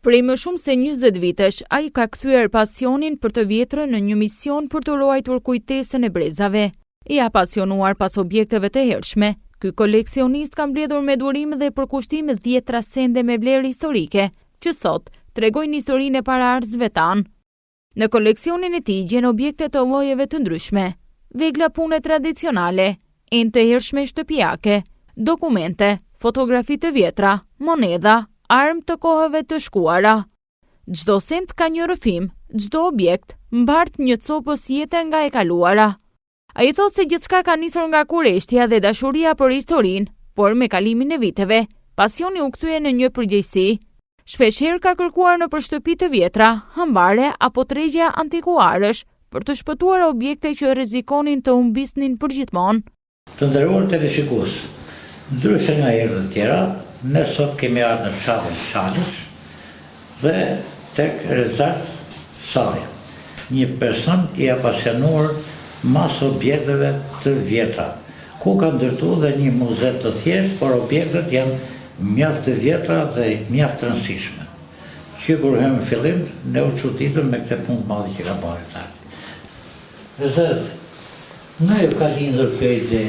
Prej më shumë se 20 vitesh, ai ka kthyer pasionin për të vjetrën në një mision për të ruajtur kujtesën e brezave. I apasionuar pas objekteve të hershme, ky koleksionist ka mbledhur me durim dhe përkushtim 10 trasende me vlerë historike, që sot tregojnë historinë e paraardhësve tan. Në koleksionin e tij gjen objekte të llojeve të ndryshme, vegla pune tradicionale, enë të hershme shtëpiake, dokumente, fotografi të vjetra, monedha, armë të kohëve të shkuara. Çdo send ka një rrëfim, çdo objekt mbart një copës jete nga e kaluara. Ai thotë se gjithçka ka nisur nga kureshtja dhe dashuria për historinë, por me kalimin e viteve, pasioni u kthye në një përgjegjësi. Shpeshherë ka kërkuar në shtëpi të vjetra, hambare apo tregja antikuarësh për të shpëtuar objekte që rrezikonin të humbisnin përgjithmonë. Të nderuar teleshikues, ndryshe nga herët e tjera, ne sot kemi ardhur në fshatin Shalës dhe tek Rezart Sarja, një person i apasionuar mas objekteve të vjetra, ku ka ndërtuar dhe një muze të thjeshtë, por objektet janë mjaft të vjetra dhe mjaft të rëndësishme. Që kur në fillim, ne u çuditëm me këtë punë të madhe që ka bërë Rezarti. Rezart, nga ju ka lindur kjo ide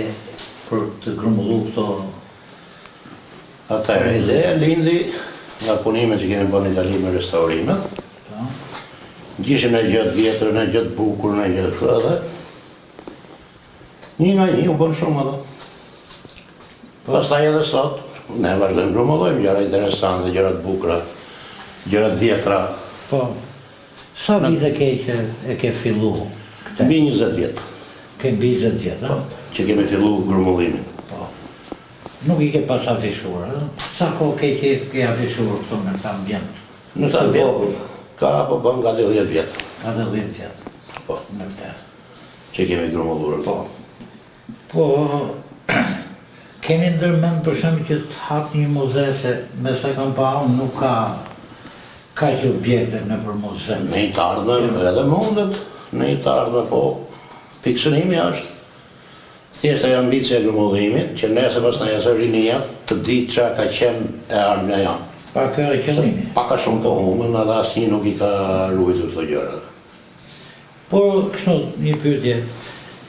për të grumbulluar këto? Atëherë, ideja lindi nga punimet që kemi bërë në Itali me restaurimet. Gjishim në gjatë vjetër, në gjatë bukur, në gjatë kështu edhe. Një nga një u bën shumë ato. Pastaj edhe sot, ne vazhdojmë grumullojmë gjëra interesante, gjëra të bukura, gjëra të vjetra. Po. Sa vite ke që e ke filluar këtë? Mbi 20 vjet. Ke mbi 20 vjet, Po, që kemi filluar grumullimin. Nuk i ke pas afishuar, sa kohë ke ke afishuar këto në këtë ambient? Në këtë ambient, ka po bën nga 10 vjet. Ka 10 vjet, Po, në këtë. që kemi grumulluar. Po. Po, kemi ndërmend për shembull që të hap një muze, se me sa kam pa unë nuk ka që objekte në për muze. Në i të ardhmen edhe mundet, në i të ardhmen, po, pikësënimi është. Thjesht ajo ambicia e grumullimit, që nesër pas në jasë rinia të di çka ka qenë e ardhmja janë. Pa kjo e qëllimi. Paka shumë të humën, edhe asnjë nuk i ka ruajtur këto gjëra. Por kështu një pyetje,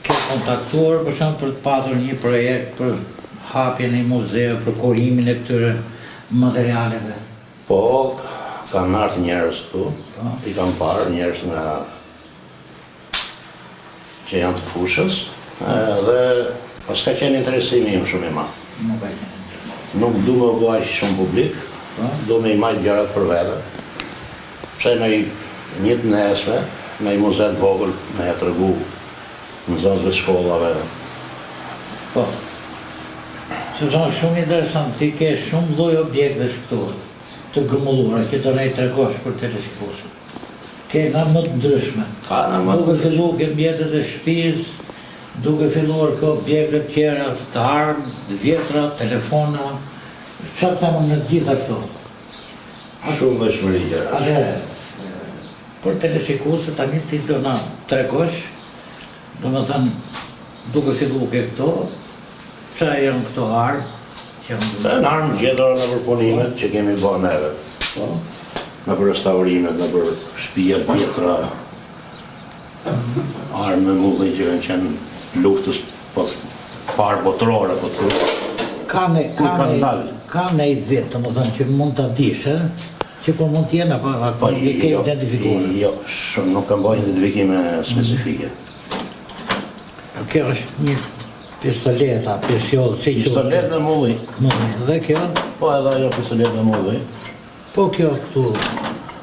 ke kontaktuar për shembull për të patur një projekt për hapjen e muzeu, për kurimin e këtyre materialeve? Po, kanë ardhur njerëz këtu, i kam parë njerëz nga që janë të fushës, dhe pas ka qenë interesimi im shumë i madh. Nuk ka qenë interesim. Nuk du më bëj shumë publik, du me i majtë gjërat për vete. Pse në një të nesme, në i muzet vogël me e tregu në zonë të shkollave. Po. Se zonë shumë interesant, ti ke shumë lloj objektesh këtu të grumbulluara që do na i tregosh për teleshikuesit. Ke nga më të ndryshme. Ka nga më të Duke filluar ke mjetet e shtëpisë, duke filluar kë objekte të tjera, të armë, të vjetra, telefona, çfarë thamë në gjitha këto? shumë veshmëri gjëra. Atëherë, për teleshikuesit tani ti do na tregosh, domethënë duke filluar ke këto, çfarë janë këto armë? Në armë gjetura në përpunimet që kemi bërë neve. Në për restaurimet, në për shtëpia të vjetra, armë me mulli që kanë qenë luftës parë botërore, po të Ka ne i vetë, domethënë që mund ta dish, që po mund të jenë apo i ke identifikuar? Jo, shumë nuk kam bërë identifikime specifike. Kjo është një pistoleta, pistol, si që... Pistolet me mulli. Dhe kjo? Po edhe ajo pistolet me mulli. Po kjo këtu?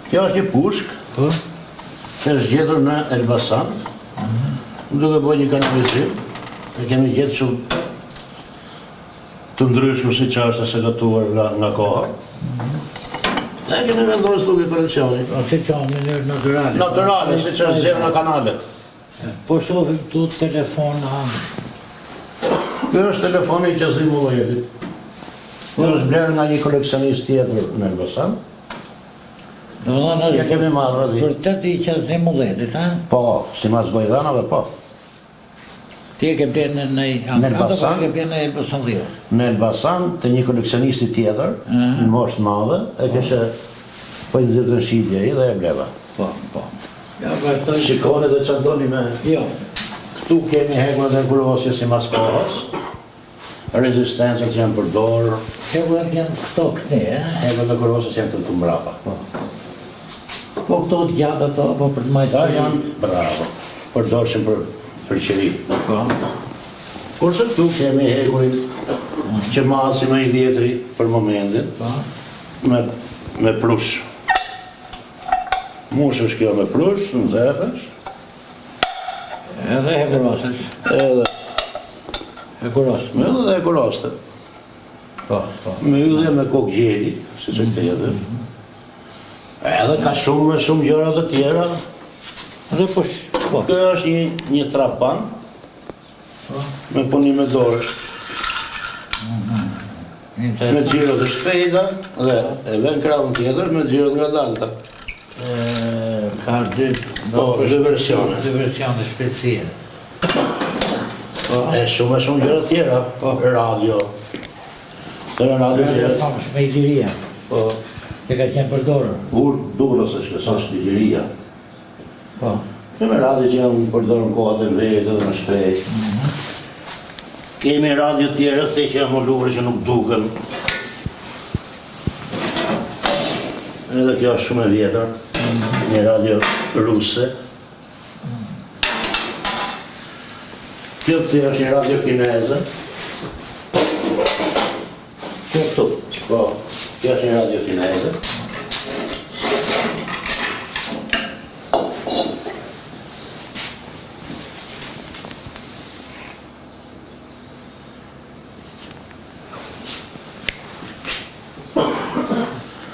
Kjo është një pushk, Po? që është gjetur në Elbasan, duke bërë një kanalizim, e kemi gjetë shumë të ndryshme si që është e sekatuar nga koha. Ne kemi vendosur duke koleksionit. Si që në mënyrë naturale? Naturale, si që është zjerë në kanalet. Po shohim këtu telefona. Kjo është telefoni që zi mullojetit. Kjo është blerë nga një koleksionist tjetër në Elbasan. Ja kemi marrë azi. Vërtet i qazim mulletit, ha? Po, si mas bojdanave, po. Ti e ke blerë në Elbasan? Ke blerë në Elbasan Rio? Në Elbasan, të një koleksionisti tjetër, në moshë madhe, e kështë Po i nxitën shitje i dhe e bleva. Po. Ja vazhdoj. Shikoni dhe që doni me... Jo. Këtu kemi hekurat e kurosjes si mas kohës, rezistencët që janë përdorë, Hekurat janë këto këte, hekurat e kurosjes janë të mbrapa. Po këto të gjatë ato, po për të majtë. Ta janë, bravo, përdorëshim për qëri. Kurse këtu kemi hekurin që masi më i vjetri për momentin, me prush. Mush është kjo me prush, në zefesh. Edhe hekurosës. Edhe Hekurosë. edhe hekuroste. Po. Me yllje me kokë gjeli, si që këtë jetë. Edhe ka shumë gjëra të tjera. Dhe po. Kjo është një trapan me punim me dorë. Me gjiro të shpejta dhe e ven krahun tjetër me gjiro nga dalta. Ka dy versione. Dy versione shpejtësie. E shumë gjëra tjera. Radio. Të radio që famsh me Iliria. Që ka qenë përdorur. Durës është kësa është Iliria. Po. Kemi radio që janë përdorur në kohët e vetë dhe në shpejt. Kemi radio tjera të që janë mollurë që nuk duken. Edhe kjo është shumë e vjetër. Një radio ruse. Kjo të është një radio kineze. Kjo këtu. Po, kjo është një radio kineze.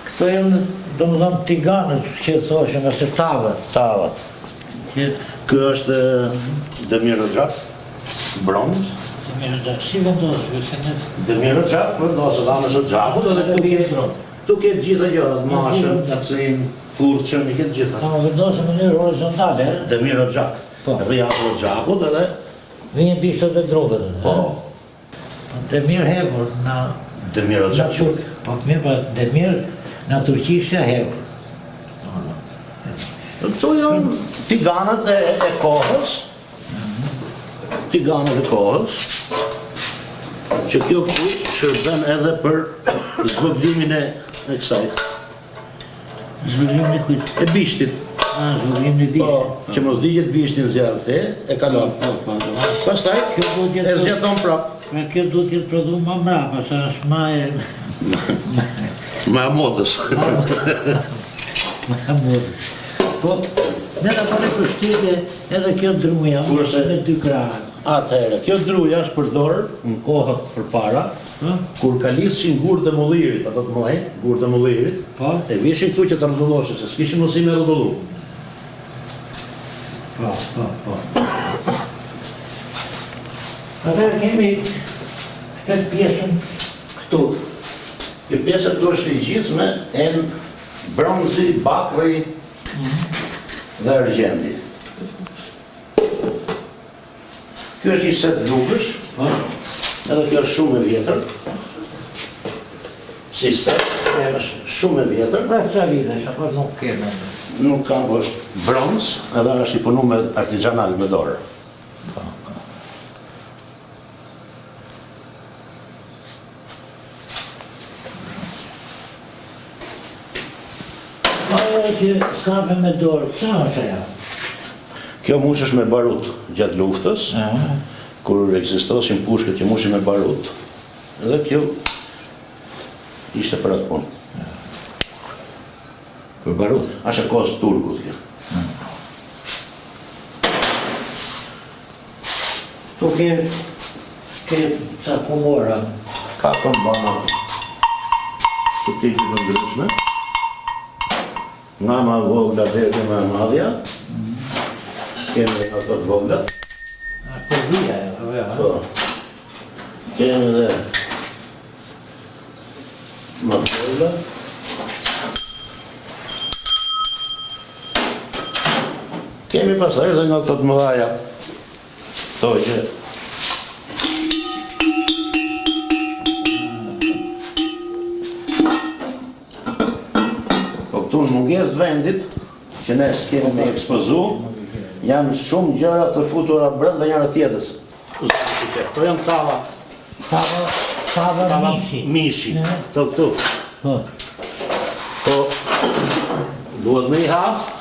Këto janë, do më dhëmë tiganët që të thoshën, ose tavat. Tavat. Kjo është Demir Xhak, bronz. Si vendosë, këse në... Demir Xhak, vendosë dhamës o Xhakut, edhe tu ketë gjitha gjërat, mashën, kacin, furqën, i ketë gjitha. Ta më vendosë në mënyrë horizontale, Demir Xhak, rriat o Xhakut edhe... Vijën bishtat e drogët. Po. Demir hekur në... Demir Xhak. Po, mirë, po, Demir në Turqishe hekur. Këto janë tiganët e kohës. Tiganët e kohës. Që kjo këtu shërben edhe për zvogëlimin e kësaj. Zvogëlimin e kujtë? E bishtit. Zvogëlimin e bishtit. Po, që mos digjet bishtin zjarë the, e kalon. Pastaj, e zjeton prap. Me kjo du t'jetë prodhu ma mrapa, sa është ma e... Ma modës. Ma modës. Po, ne da pare për shtite edhe kjo druja, me dy krahë. Atëherë, kjo druja është përdorë në kohët për para, kur kalishin gurët e mullirit, ato të mëjë, gurët e mullirit, e vishin këtu që të rëdulloshë, se s'kishin mësi me rëdullu. Po. Atëherë kemi këtë pjesën këtu. Kjo pjesë këtu është i gjithë me enë bronzi, bakri dhe argjendi. Kjo është i set lukësh, edhe kjo është shumë e vjetër. Si set, është shumë e vjetër. Pas qa vitesh, apo nuk keme? Nuk kam, është bronz, edhe është i punu me artisanal me dorë. Ajo që kape me dorë, sa është aja? Kjo mushesh me barut gjatë luftës, kur ekzistosin pushkët që mushin me barut, edhe kjo ishte për atë punë. Për barut? Ashe kohës turkut kjo. Tu ke ca kumora. Ka kombana të tiki të ndryshme, nga ma vogla dhe ma madhja, kemi ato të voglat. Të dhja, Po. Kemi dhe ma vogla. Kemi pasaj dhe nga të mëdhaja, to që për mungesë të vendit, që ne s'kemi me ekspozu, janë shumë gjëra të futura brenda njëra tjetrës. Këto janë tava mishi. Këtu. Po, duhet me i hapë.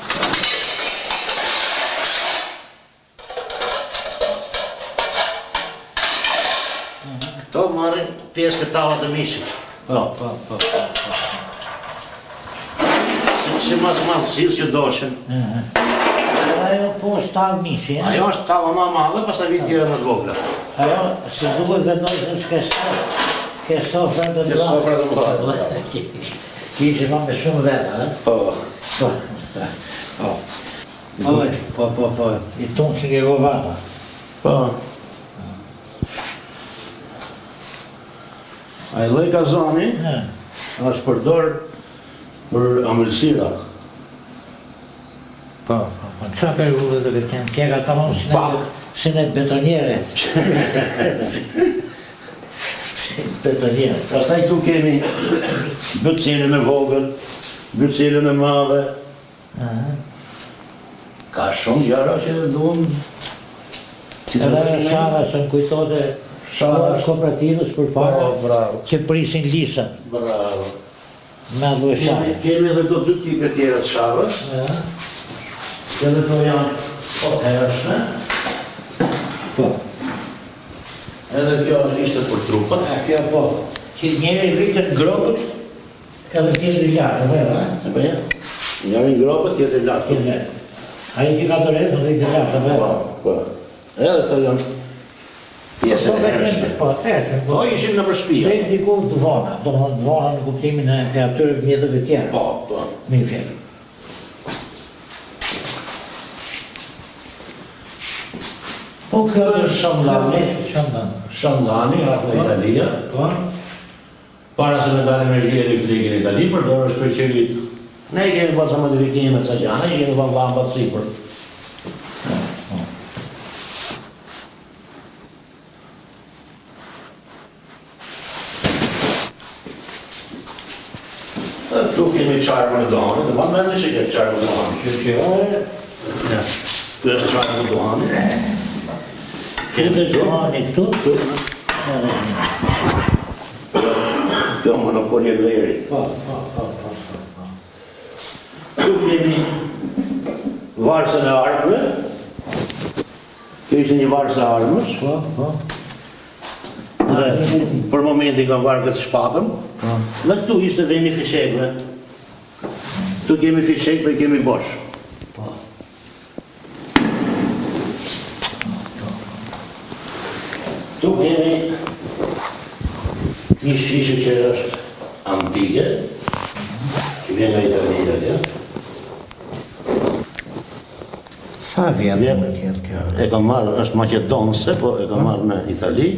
Këto marrin pjesë të tava të mishit. Po. Si mas malësisë që doshen. Ajo po është tavë mishi, Ajo është tava ma madhe, pas të vitë tjera më të vogla. Ajo, si duhet vendosë është ke sofra të Ke sofra të mëdha. Kishe ma me shumë veta, Po. Po. I tonë që ke govata. Po. A i lloj kazani është përdor për ambëlsira. Po. Qa për rrugë dhe këtë janë tjera të monë sinet betonjere. Betonjere. Pastaj këtu kemi bëtësilën e vogël, bëtësilën e madhe. Ka shumë gjëra që duhen. Edhe shara se më kujtote kooperativës për para Bravo. që prisin lisën. Bravo. Me dhe shara. Kemi edhe këto dy tipe tjera të sharës. Edhe këto janë po hershme. Po. Edhe kjo ishte për trupët. Kjo po. Që njëri rritën gropët edhe tjetëri lartë, Po ja. Njëri ngropët, tjetëri lartë. Aji që ka të rejtë rritën lartë, Po. Edhe këto janë pjesë e hershme. Po, hershme. Po ishin në përshpia. Tek diku dvona, do më dvona në kuptimin e atyre mjetëve tjera. Po. Me i fjellë. Po kjo është Shamdani. Shamdani, atë në Italia. Po. Para se me dalë energjia elektrike në Itali, përdorë është për qerit. Ne i kemi pas modifikime të gjana, i kemi pas lampat sipër. Këtu kemi qarkën e duhanit, dhe ma mende që ke qarkën e duhanit. Këtu është qarkën e duhanit. Këtë duhani këtu. Kjo monopoli e vleri. Po. Këtu kemi varsën e armëve. Kjo ishte një varsë e armës. Po. Dhe për momenti ka varë këtë shpatëm. Dhe këtu ishte veni fishekve. Këtu kemi fishekve, kemi bosh. Këtu kemi një shishe që është antike, që vjen nga Italia, ja. Sa vjetë më tjetë kjo? E ka marrë, është maqedonse, po e ka marrë në Itali.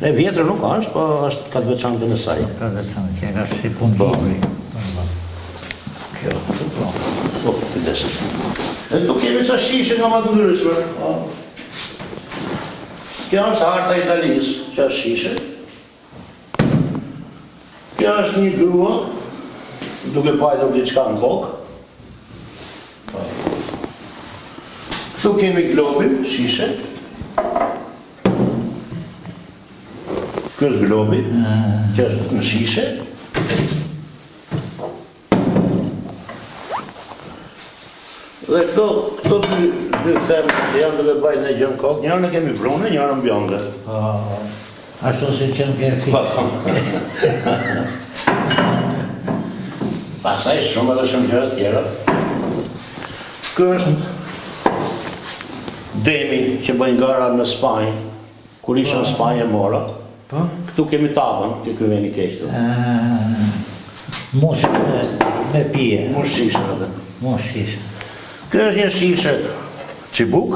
Ne vjetër nuk është, po është ka të veçantën e saj. Ka të veçantën, që ka si punë libri. Kjo, po. Po, të desit. E këtu kemi sa shishe nga ma të ndryshme. Kjo është harta Italisë, që është shishe. Kjo është një grua, duke pajtur diçka në kokë. Këtu kemi globin, shishe. Kjo është globi, që është në shishe. Dhe këto dy femë që janë duke bajt në gjënë kokë, njërën e kemi brune, njërën bjonde. Ashtu si që në kërë fitë. Pasaj shumë edhe shumë gjëra tjera. Kjo është demi që bëjnë gara në Spanjë, kur ishën në Spanjë e mora. Këtu kemi tapën, që kjo veni keqëtu. Mosh me pije. Mosh shishe edhe. Mosh shishe. Kjo është një shishe qibuk,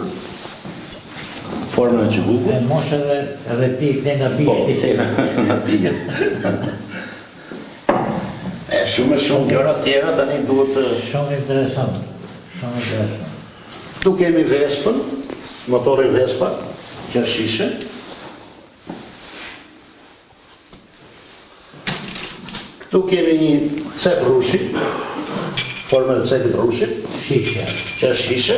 formën e qibuku. E mosh edhe pije këte nga Po, bishti. këte nga pije. E shumë gjëra tjera tani duhet të... Shumë interesant. Shumë interesant. Tu kemi Vespën, motorin Vespa, që është shishe. Këtu kemi një cep rushi, Formë e cepit rusit, Shishe. që është shishe.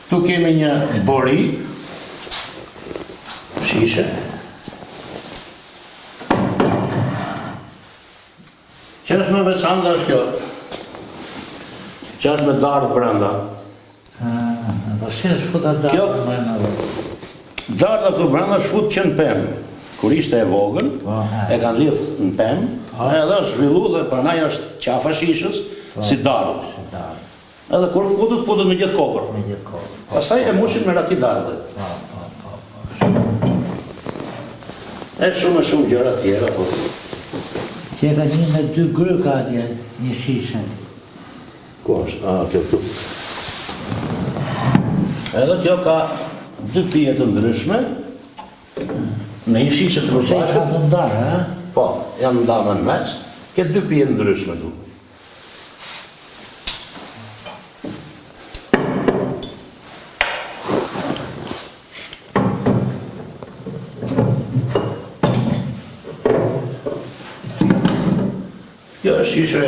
Tu kemi një bori, shishe. Që është me veçanta është kjo, që është me dardhë brenda. Po si është futa Kjo- dardhë më në vërë? Dardha këtu brenda është fut që në pemë. Kur ishte e vogël, e kanë lidh në pemë, edhe është zhvillu dhe pranaj është qafa shishës si dardhë. Si dardhë, Edhe kur putët me gjithë kokër. me gjithë kohë. Pastaj e mushin me rati dardhë. E shumë gjëra tjera, po. Që e ka një me 2 gryka atje, një shishe. Ku është? Kjo këtu. Edhe kjo ka 2 pije të ndryshme, në një shishe të Se i ka përbashkët. të ndarë, ha? Po, janë ndarë në mes, ke 2 pije ndryshme tu. Kjo është shishe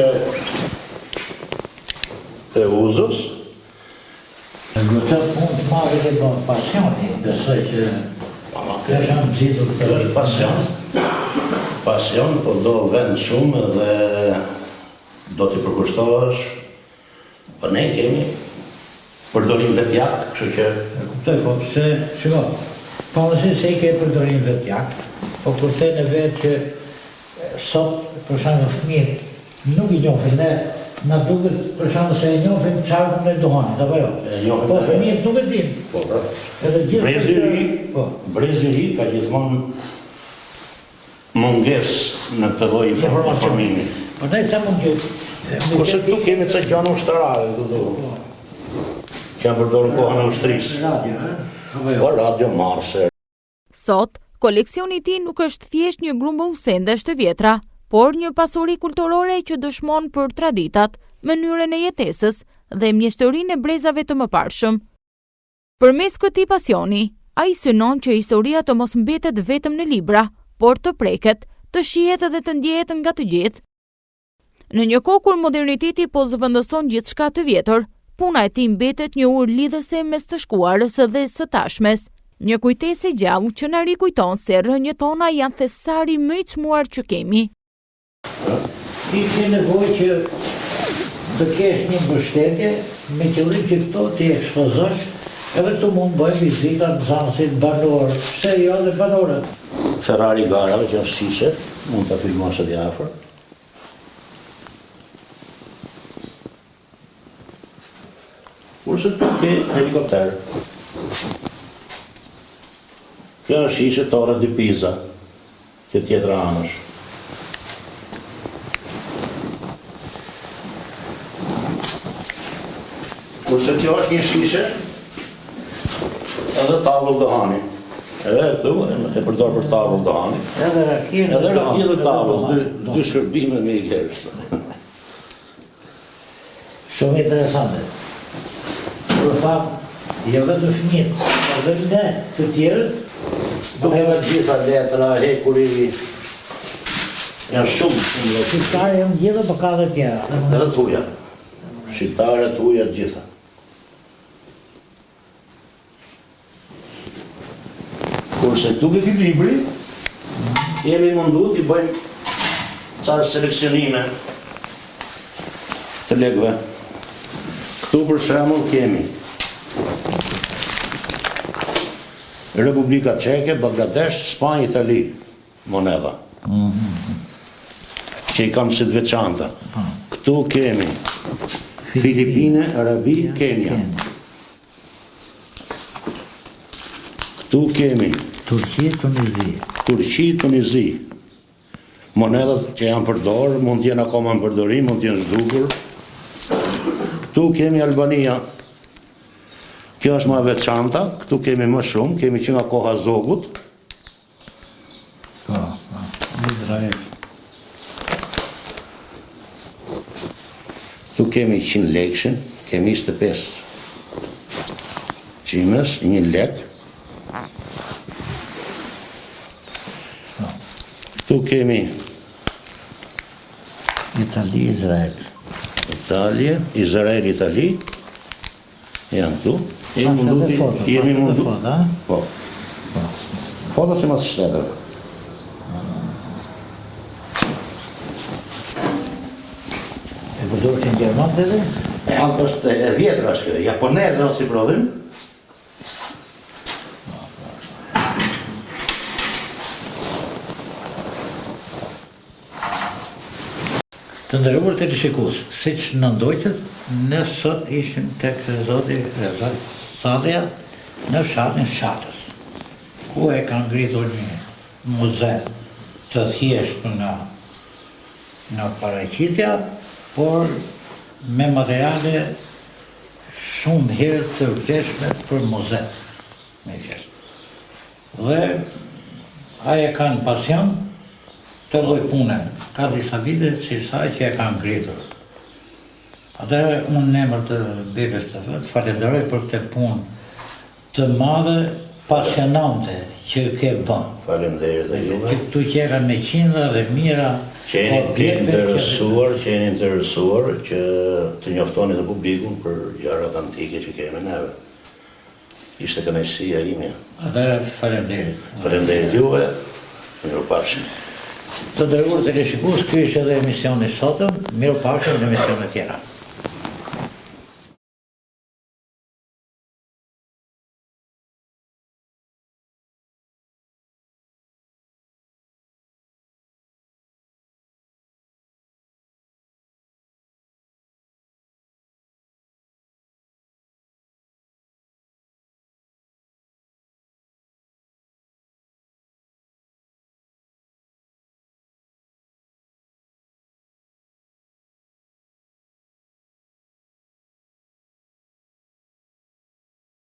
e uzës, Në gëtë punë të madhe dhe bënë pasioni, besoj që kjo është në gjithur kjo është pasion. Pasion, po do vend shumë dhe do t'i përkushtohesh. Po ne kemi përdorim vetjak, kështu që kuptoj, po pëse, shiko, po nësi se i ke përdorim vetjak, po kur thënë e vetë që sot, për shembull fëmijët, nuk i njohin, ne na duket për shembull se e njohin çarkun e duhanit, apo jo? E njohin, Po po. fëmijët nuk e din. po pra. Edhe gjithë Brezi i ri, po. brezi i ri ka gjithmonë mungesë në këtë lloj informimi. Po ne sa mund që Kurse këtu kemi ca gjëra ushtarake këtu. Që janë përdorur në kohën e ushtrisë. radio, ha? Apo jo? Po radio marse. Sot, koleksioni i tij nuk është thjesht një grumbull sendesh të vjetra, por një pasuri kulturore që dëshmon për traditat, mënyrën e jetesës dhe mjeshtërinë e brezave të mëparshëm. Përmes këtij pasioni, ai synon që historia të mos mbetet vetëm në libra, por të preket, të shihet dhe të ndjehet nga të gjithë. Në një kohë kur moderniteti po zëvendëson gjithçka të vjetër, puna e tij mbetet një urë lidhëse mes të shkuarës dhe së tashmes. Një kujtesë e gjallë që na rikujton se rrënjët tona janë thesari më i çmuar që kemi. Ti ke nevojë që të kesh një mbështetje me qëllim që këto ti ekspozosh, edhe këtu mund bëjmë vizita në zanësit banor, pse jo dhe banorët. Ferrari garave që është shishe, mund të filmosh aty afër. Kurse të ke helikopter. Kjo është shishe Torre di Pisa, që tjetër anësh. Kurse kjo është një shishe, edhe tavull dëhani. Edhe këtu e përdor për tavull dëhani. Edhe rakie Edhe rakie dhe tavull, dy shërbime me i kërës. Shumë interesante. Për fakt, jo vetëm fëmijët, edhe ne të tjerët, Duke me gjitha letra, hekuri, janë shumë. shqiptarë janë gjithë për ka dhe tjera. Edhe tuja. Shqiptare, tuja, gjitha. Kurse duke ky libri, jemi mundu t'i bëjmë ca seleksionime të legëve. Këtu për shembull kemi Republika Çeke, Bangladesh, Spanjë, Itali, moneda. Që i kam si të veçanta. Këtu kemi Filipine, Arabi, Kenya. Këtu kemi Turqi, Tunizi. Turqi, Tunizi. Monedat që janë përdorë, mund t'jenë akoma në përdorim, mund t'jenë zhdukur. Këtu kemi Albania. Kjo është ma veçanta, këtu kemi më shumë, kemi që nga koha Zogut. Izrael. Këtu kemi 100 lekshin, kemi 25 qimes, 1 lek. Këtu kemi Itali, Izrael. Italje, Izrael, Itali. Janë këtu. Jemi mundu. Foto, a? Po. Foto që mas shtetër. E përdojnë që në Gjerman të dhe? Është e vjetra është këtë, japonezë si prodhim. Të ndërruar të rishikues, si që në ndojtët, ne sot ishim tek zoti Rezat Sadja në fshatin Shatës, ku e kanë ngritur një muze të thjesht nga paraqitja, por me materiale shumë herë të vlefshme për muzet, me fjalë. Dhe aje kanë pasion të lloj pune. Ka disa vite si saj që e kanë ngritur. Atëherë unë në emër të bebes të vet falenderoj për këtë punë të madhe, pasionante që ke bën. Faleminderit dhe juve. Këtu që kanë me qindra dhe mira Që jeni interesuar që të njoftoni të publikun për gjërat antike që kemi neve. Ishte kënaqësia ime. Atëherë faleminderit. Faleminderit juve. Mirupafshim. Të nderuar teleshikues, ky ishte edhe emisioni i sotëm. Mirupafshim në emisione tjera.